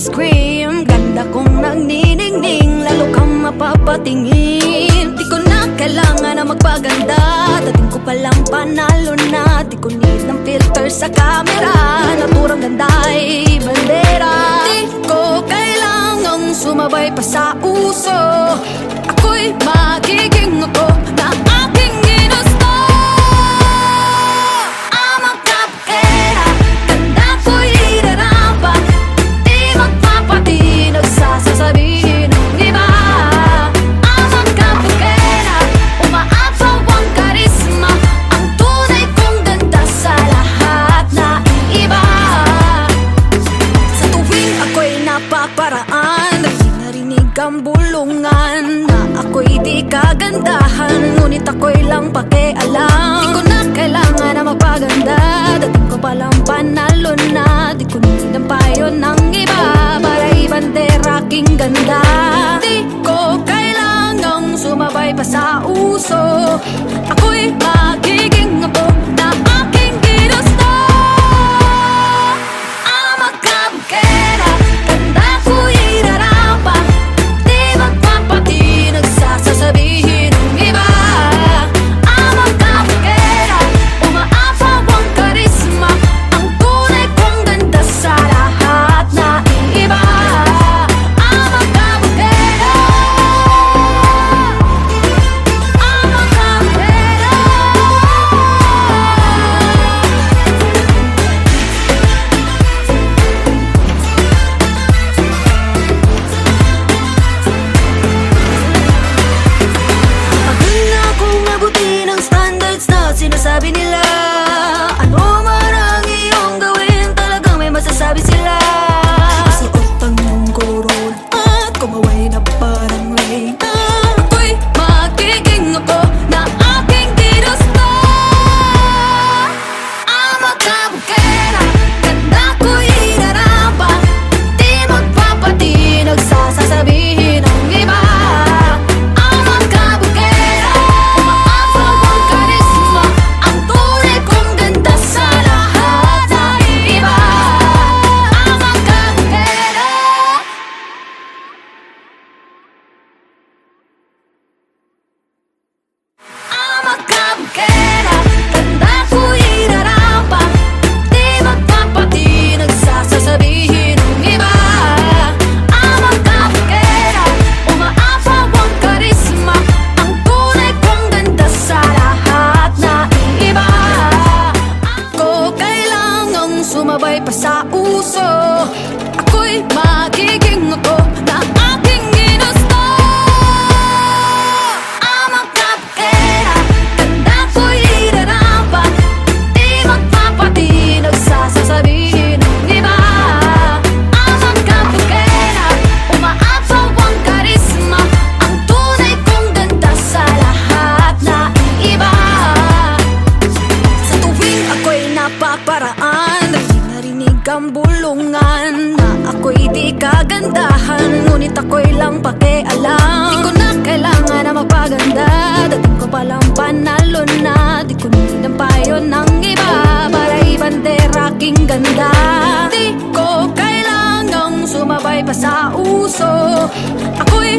scream. Ganda kong nagniningning, lalo kang mapapatingin. Di ko na kailangan na magpaganda, dating ko palang panalo na. Di ko need ng filter sa camera, naturang ganda ay bandera. Di ko kailangang sumabay pa sa uso, ako'y magiging ako na aking ginusto. Amang kapkera, ganda ko'y irarapa, di magpapatinag sa sasabihin ng iba. Amang kapkera, umaapaw ang karisma, ang tunay kong ganda sa lahat na iba. Sa tuwing ako'y napaparaan, narinig ang bulungan na ako'y di kagandahan, ngunit ako'y lang pakialam. Di ko na kailangan na magpaganda, dating ko palang panalo na. Di ko need ang payo ng iba para ibandera aking ganda. Di ko kailangang sumabay pa sa uso, ako'y magiging ako na aking ginusto. Amang kapkera, ganda ko'y irarapa, di magpapatinag sa sasabihin ng iba. Amang kapkera, umaapaw ang karisma, ang tunay kong ganda sa lahat na iba. Amang kapkera, amang kapkera. Tagal na akong abutin ang standards na sinasabi nila. Ano man ang iyong gawin, talagang may masasabi sila. Suot ang iyong koron at kumaway na parang reyna, ako'y magiging ako na aking ginusto. Amang kapkera, ganda ko'y irarapa, di magpapatinag sa sasabihin ng iba. Amang kapkera, umaapaw ang karisma, ang tunay kong ganda sa lahat na iba. Amang kapkera. Amang kapkera, ganda ko'y irarapa, di magpapatinag sa sasabihin ng iba. Amang kapkera, umaapaw ang karisma, ang tunay kong ganda sa lahat na iba. Ako kailangang sumabay pa sa uso, ako'y magiging ako na aking ginusto. Amang kapkera, ganda ko'y irarapa, di magpapatinag sa sasabihin ng iba. Amang kapkera, umaapaw ang karisma, ang tunay kong ganda sa lahat na iba. Sa tuwing ako'y napaparaan, narinig ang bulungan na ako'y di kagandahan, ngunit ako'y lang pakialam. Di ko na kailangan na magpaganda, dating ko palang panalo na. Di ko need ang payo ng iba para ibandera aking ganda. Di ko kailangang sumabay pa sa uso, ako'y